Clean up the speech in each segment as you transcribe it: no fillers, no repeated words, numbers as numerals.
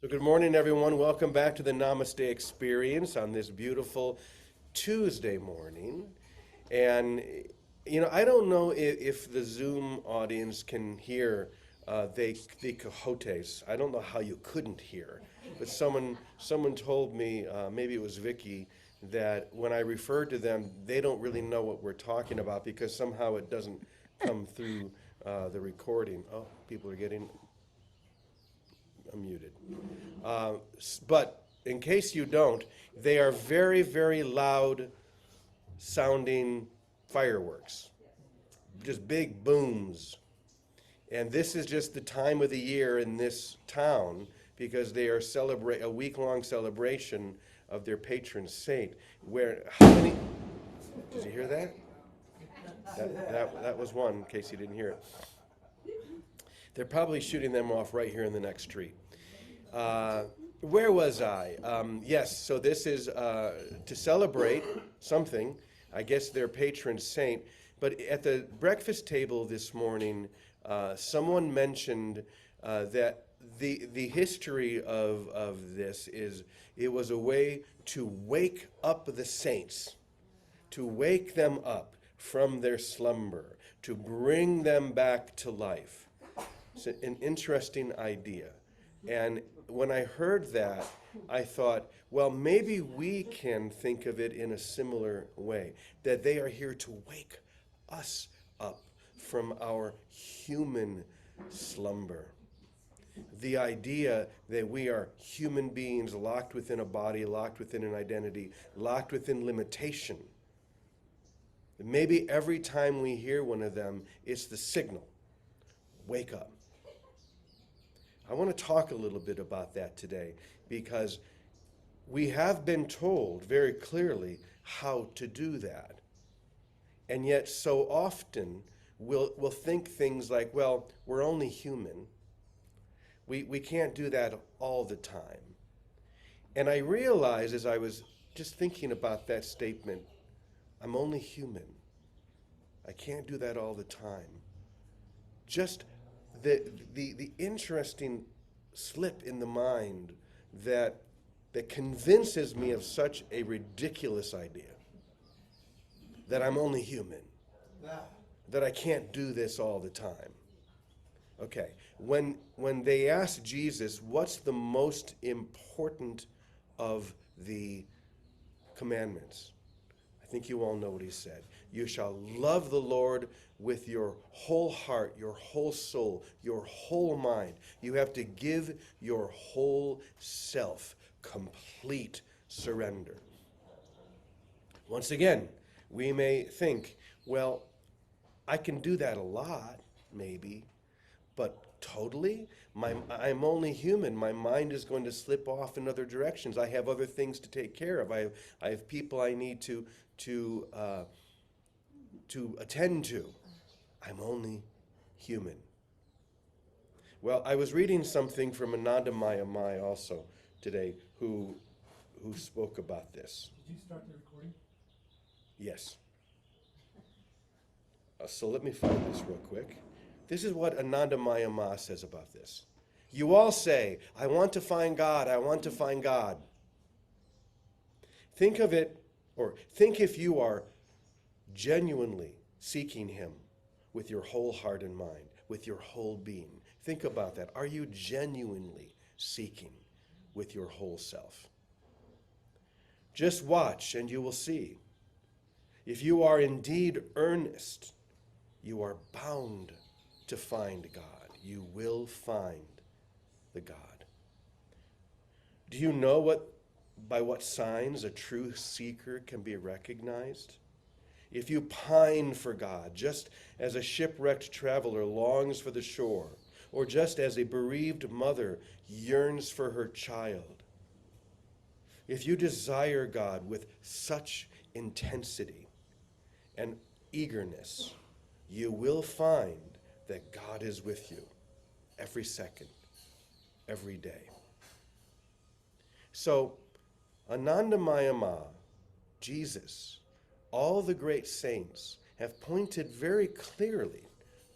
So good morning, everyone. Welcome back to the Namaste Experience on this beautiful Tuesday morning. And, I don't know if the Zoom audience can hear the cojotes. I don't know how you couldn't hear. But someone told me, maybe it was Vicky, that when I refer to them, they don't really know what we're talking about because somehow it doesn't come through the recording. Oh, people are getting muted. But in case you don't, they are very, very loud sounding fireworks, just big booms. And this is just the time of the year in this town because they are celebrate a week-long celebration of their patron saint. Where how many? Did you hear that? That was one. In case you didn't hear it, they're probably shooting them off right here in the next street. Where was I? Yes, so this is to celebrate something, I guess their patron saint. But at the breakfast table this morning, someone mentioned that the history of this is it was a way to wake up the saints, to wake them up from their slumber, to bring them back to life. It's an interesting idea. And when I heard that, I thought, well, maybe we can think of it in a similar way, that they are here to wake us up from our human slumber. The idea that we are human beings locked within a body, locked within an identity, locked within limitation. Maybe every time we hear one of them, it's the signal, wake up. I want to talk a little bit about that today because we have been told very clearly how to do that. And yet so often we'll think things like, well, we're only human. We can't do that all the time. And I realized as I was just thinking about that statement, I'm only human. I can't do that all the time. Just the interesting slip in the mind that convinces me of such a ridiculous idea that I'm only human, that I can't do this all the time. Okay, when they asked Jesus, what's the most important of the commandments? I think you all know what he said. You shall love the Lord with your whole heart, your whole soul, your whole mind. You have to give your whole self complete surrender. Once again, we may think, well, I can do that a lot, maybe, but totally? I'm only human. My mind is going to slip off in other directions. I have other things to take care of. I have people I need to attend to. I'm only human. Well, I was reading something from Ananda Mayamai also today, who spoke about this. Did you start the recording? Yes. So let me find this real quick. This is what Ananda Mayama says about this. You all say, I want to find God, I want to find God. Think of it, or think if you are genuinely seeking him with your whole heart and mind, with your whole being. Think about that. Are you genuinely seeking with your whole self? Just watch and you will see. If you are indeed earnest, you are bound to find God. You will find the God. Do you know by what signs a true seeker can be recognized? If you pine for God, just as a shipwrecked traveler longs for the shore, or just as a bereaved mother yearns for her child, if you desire God with such intensity and eagerness, you will find that God is with you every second, every day. So, Ananda Mayama, Jesus, all the great saints have pointed very clearly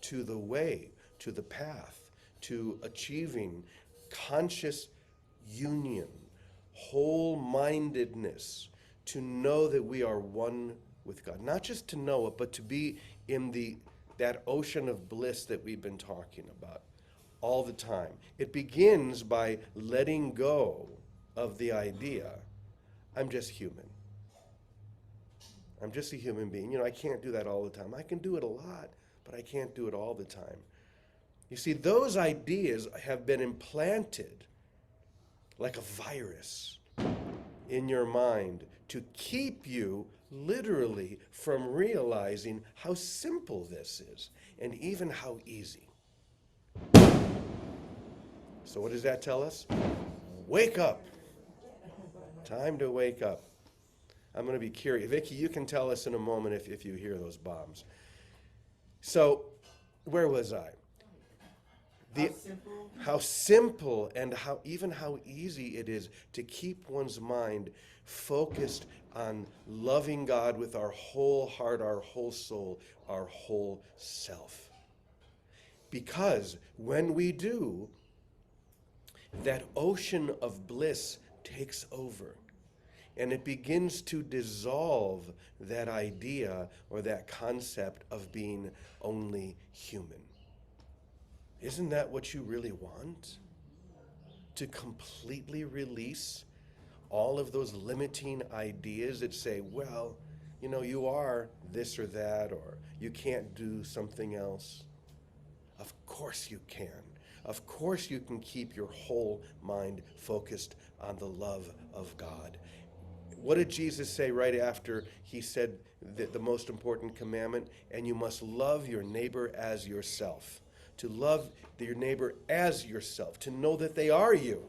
to the way, to the path, to achieving conscious union, whole-mindedness, to know that we are one with God. Not just to know it, but to be in that ocean of bliss that we've been talking about all the time. It begins by letting go of the idea, I'm just human. I'm just a human being. I can't do that all the time. I can do it a lot, but I can't do it all the time. You see, those ideas have been implanted like a virus in your mind to keep you literally from realizing how simple this is and even how easy. So what does that tell us? Wake up. Time to wake up. I'm going to be curious. Vicki, you can tell us in a moment if you hear those bombs. So, where was I? How simple and how easy it is to keep one's mind focused on loving God with our whole heart, our whole soul, our whole self. Because when we do, that ocean of bliss takes over. And it begins to dissolve that idea or that concept of being only human. Isn't that what you really want? To completely release all of those limiting ideas that say, well, you are this or that, or you can't do something else. Of course you can. Of course you can keep your whole mind focused on the love of God. What did Jesus say right after he said the most important commandment? And you must love your neighbor as yourself. To love your neighbor as yourself, to know that they are you.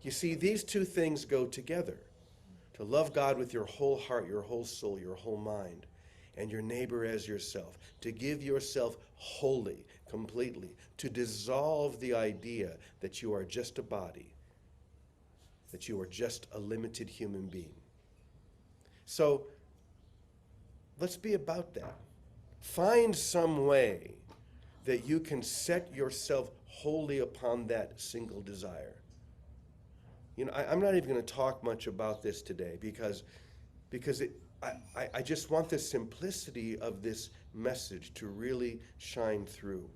You see, these two things go together. To love God with your whole heart, your whole soul, your whole mind, and your neighbor as yourself. To give yourself wholly, completely. To dissolve the idea that you are just a body, that you are just a limited human being. So, let's be about that. Find some way that you can set yourself wholly upon that single desire. I'm not even going to talk much about this today because I just want the simplicity of this message to really shine through.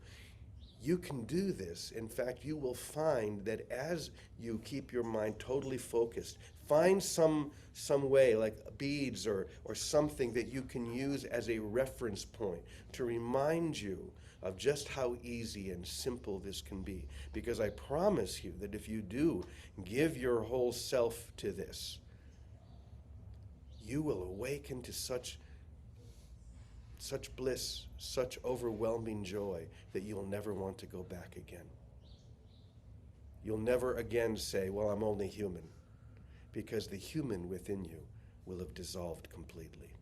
You can do this. In fact, you will find that as you keep your mind totally focused, find some way, like beads or something that you can use as a reference point to remind you of just how easy and simple this can be. Because I promise you that if you do give your whole self to this, you will awaken to such bliss, such overwhelming joy that you'll never want to go back again. You'll never again say, well, I'm only human, because the human within you will have dissolved completely.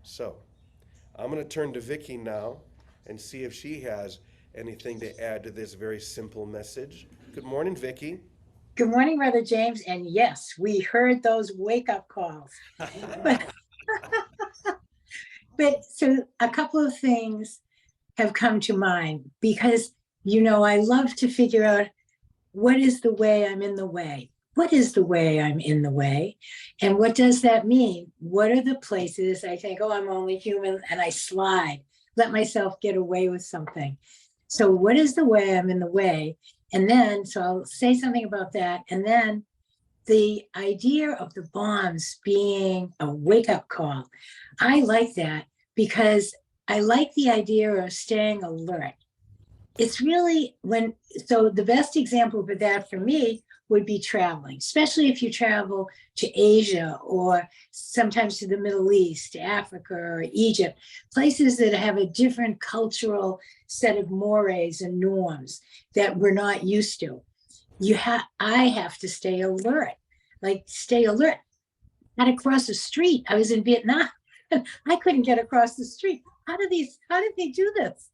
So, I'm going to turn to Vicki now and see if she has anything to add to this very simple message. Good morning, Vicki. Good morning, Brother James. And yes, we heard those wake-up calls. But so a couple of things have come to mind because, I love to figure out what is the way I'm in the way? What is the way I'm in the way? And what does that mean? What are the places I think, oh, I'm only human, and I slide, let myself get away with something. So what is the way I'm in the way? And then, so I'll say something about that. And then the idea of the bombs being a wake-up call. I like that because I like the idea of staying alert. It's really so the best example for that for me would be traveling, especially if you travel to Asia or sometimes to the Middle East, Africa or Egypt, places that have a different cultural set of mores and norms that we're not used to. I have to stay alert, Not across the street. I was in Vietnam and I couldn't get across the street. How did they do this?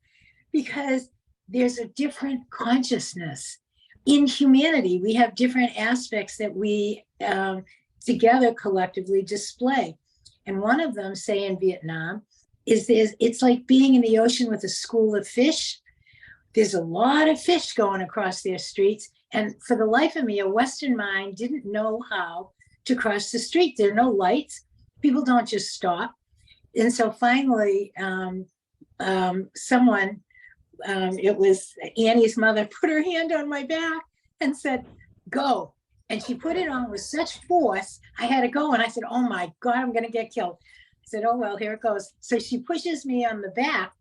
Because there's a different consciousness. In humanity, we have different aspects that we together collectively display. And one of them, say in Vietnam, it's like being in the ocean with a school of fish. There's a lot of fish going across their streets. And for the life of me, a Western mind didn't know how to cross the street. There are no lights. People don't just stop. And so finally, someone, it was Annie's mother, put her hand on my back and said, go. And she put it on with such force, I had to go. And I said, oh my God, I'm going to get killed. I said, oh, well, here it goes. So she pushes me on the back,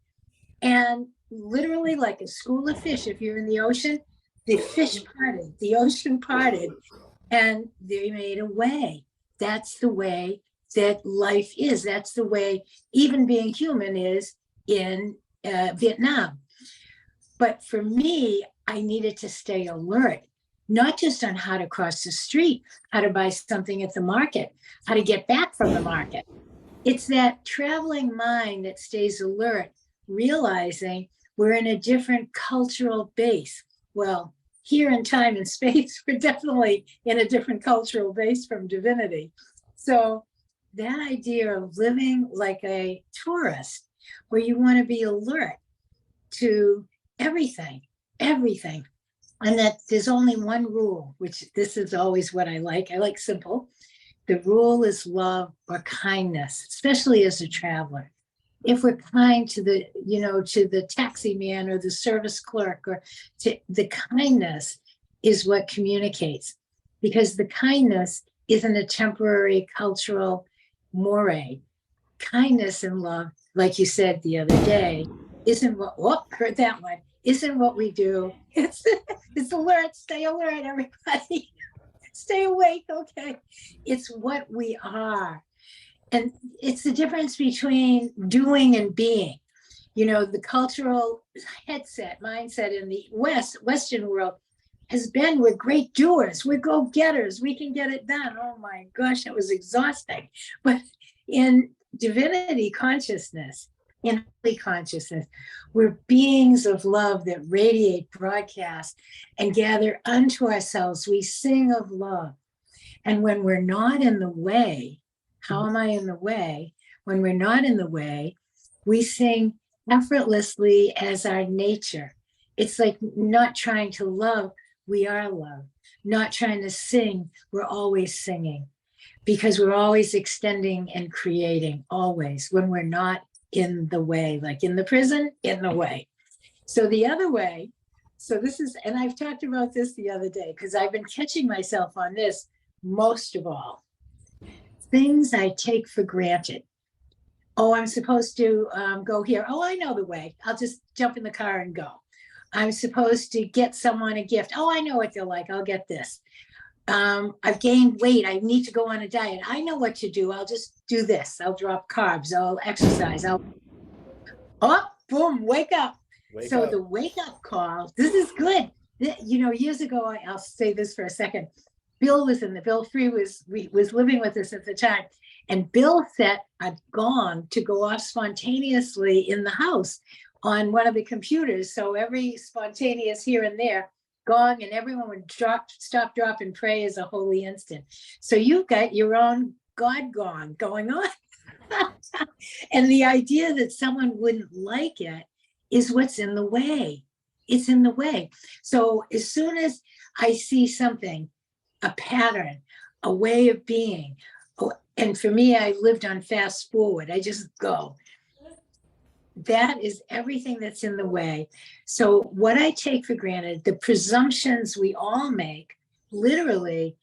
and literally like a school of fish, if you're in the ocean, the fish parted, the ocean parted, and they made a way. That's the way that life is. That's the way even being human is in Vietnam. But for me, I needed to stay alert, not just on how to cross the street, how to buy something at the market, how to get back from the market. It's that traveling mind that stays alert, realizing we're in a different cultural base. Well, here in time and space, we're definitely in a different cultural base from divinity. So that idea of living like a tourist, where you want to be alert to everything, everything. And that there's only one rule, which this is always what I like. I like simple. The rule is love or kindness, especially as a traveler. If we're kind to the, to the taxi man or the service clerk, or to the kindness is what communicates, because the kindness isn't a temporary cultural moray. Kindness and love, like you said the other day, isn't what, heard that one, isn't what we do. It's alert, stay alert, everybody. Stay awake, okay? It's what we are. And it's the difference between doing and being. The cultural mindset in the Western world has been, we're great doers, we're go-getters, we can get it done. Oh my gosh, that was exhausting. But in divinity consciousness, in holy consciousness, we're beings of love that radiate, broadcast, and gather unto ourselves. We sing of love. And when we're not in the way, how am I in the way? When we're not in the way, we sing effortlessly as our nature. It's like not trying to love, we are love. Not trying to sing, we're always singing, because we're always extending and creating, always, when we're not in the way, like in the prison, in the way. So the other way, so this is, and I've talked about this the other day, because I've been catching myself on this most of all. Things I take for granted. Oh, I'm supposed to go here. Oh, I know the way. I'll just jump in the car and go. I'm supposed to get someone a gift. Oh, I know what they'll like. I'll get this. I've gained weight. I need to go on a diet. I know what to do. I'll just do this. I'll drop carbs. I'll exercise. Boom, wake up. The wake up call, this is good. Years ago, I'll say this for a second. Bill Free was living with us at the time. And Bill set a gong to go off spontaneously in the house on one of the computers. So every spontaneous here and there, gong, and everyone would stop, drop, and pray as a holy instant. So you've got your own God gong going on. And the idea that someone wouldn't like it is what's in the way. It's in the way. So as soon as I see something, a pattern, a way of being, and for me, I lived on fast forward. I just go. That is everything that's in the way. So what I take for granted, the presumptions we all make, literally,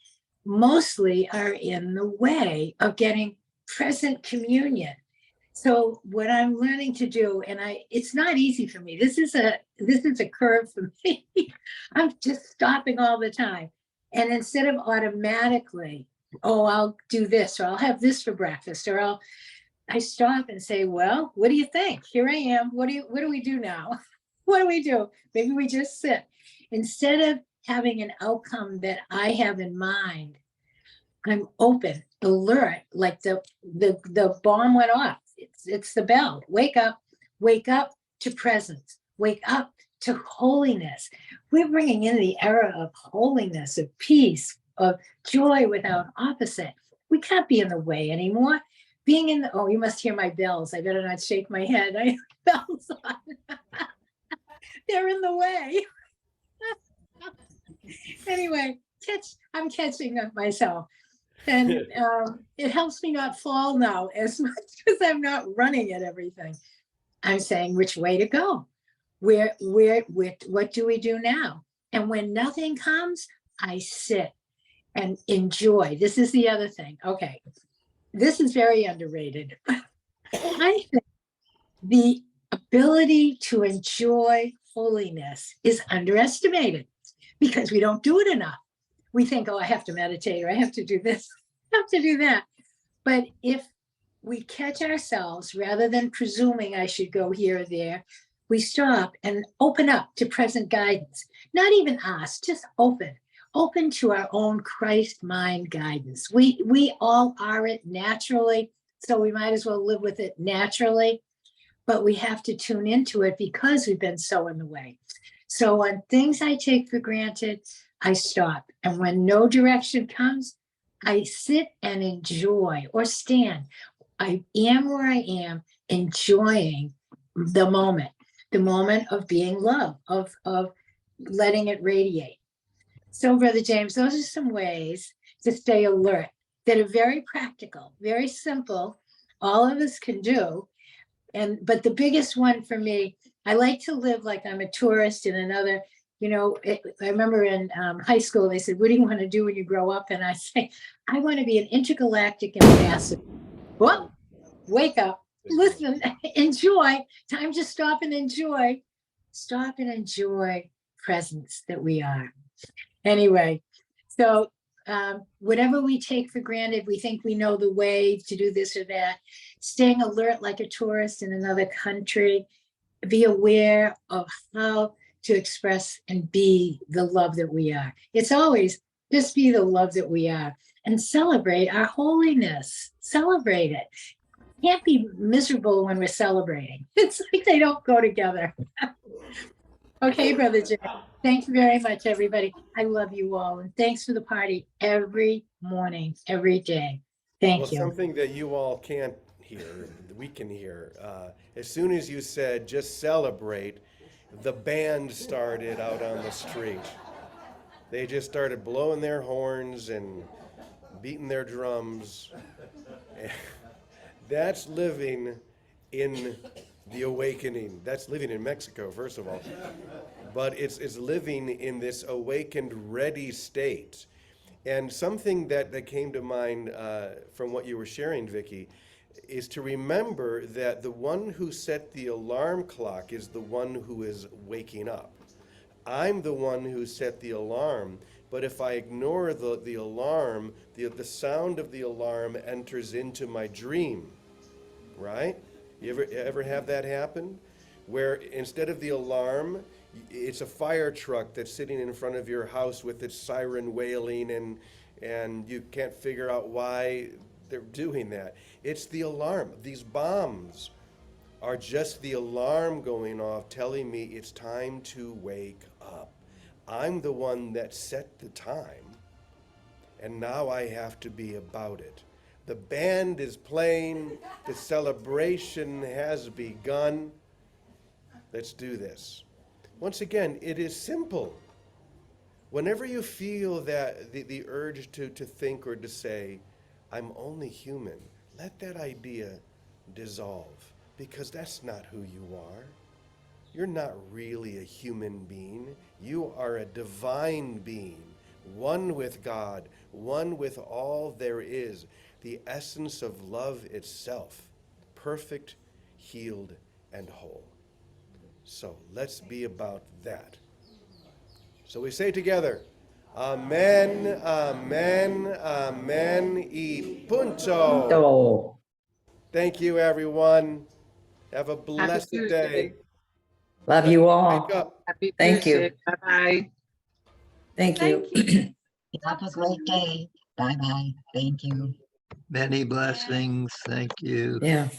mostly are in the way of getting present communion. So what I'm learning to do, and it's not easy for me. This is a curve for me. I'm just stopping all the time. And instead of automatically, oh, I'll do this, or I'll have this for breakfast, or I stop and say, well, what do you think? Here I am. What do we do now? What do we do? Maybe we just sit. Instead of having an outcome that I have in mind, I'm open, alert, like the bomb went off. It's the bell. Wake up to presence, wake up to holiness. We're bringing in the era of holiness, of peace, of joy without opposite. We can't be in the way anymore. Being you must hear my bells. I better not shake my head. I have bells on. They're in the way. Anyway, I'm catching up myself. And it helps me not fall now as much as I'm not running at everything. I'm saying which way to go. What do we do now? And when nothing comes, I sit and enjoy. This is the other thing. Okay. This is very underrated. I think the ability to enjoy holiness is underestimated because we don't do it enough. We think, oh, I have to meditate, or I have to do this, I have to do that. But if we catch ourselves, rather than presuming I should go here or there, we stop and open up to present guidance. Not even us, just open to our own Christ mind guidance. We all are it naturally, so we might as well live with it naturally, but we have to tune into it because we've been so in the way. So on things I take for granted, I stop. And when no direction comes, I sit and enjoy or stand. I am where I am, enjoying the moment of being love, of letting it radiate. So, Brother James, those are some ways to stay alert that are very practical, very simple, all of us can do. But the biggest one for me, I like to live like I'm a tourist in another, I remember in high school, they said, what do you want to do when you grow up? And I say, I want to be an intergalactic ambassador. Well, wake up, listen, enjoy. Time to stop and enjoy. Stop and enjoy presence that we are. Anyway, so whatever we take for granted, we think we know the way to do this or that. Staying alert like a tourist in another country, be aware of how to express and be the love that we are. It's always just be the love that we are and celebrate our holiness. Celebrate it. Can't be miserable when we're celebrating. It's like they don't go together. Okay, Brother Jay. Thank you very much, everybody. I love you all. And thanks for the party every morning, every day. Thank you. Something that you all can't hear, we can hear. As soon as you said just celebrate, the band started out on the street. They just started blowing their horns and beating their drums. That's living in the awakening. That's living in Mexico, first of all. But it's living in this awakened, ready state. And something that came to mind from what you were sharing, Vicki, is to remember that the one who set the alarm clock is the one who is waking up. I'm the one who set the alarm, but if I ignore the alarm, the sound of the alarm enters into my dream, right? You ever have that happen? Where instead of the alarm, it's a fire truck that's sitting in front of your house with its siren wailing, and you can't figure out why they're doing that. It's the alarm. These bombs are just the alarm going off telling me it's time to wake up. I'm the one that set the time, and now I have to be about it. The band is playing, the celebration has begun. Let's do this. Once again, it is simple. Whenever you feel that the urge to think or to say, I'm only human, let that idea dissolve, because that's not who you are. You're not really a human being. You are a divine being, one with God, one with all there is, the essence of love itself, perfect, healed, and whole. So let's be about that. So we say together, Amen, Amen, Amen, y punto. So, Thank you, everyone. Have a blessed day. love you all. Wake up. Happy Thank you. Tuesday. Bye-bye. Thank you. Have a great day. Bye-bye. Thank you. Many blessings. Thank you. Yeah.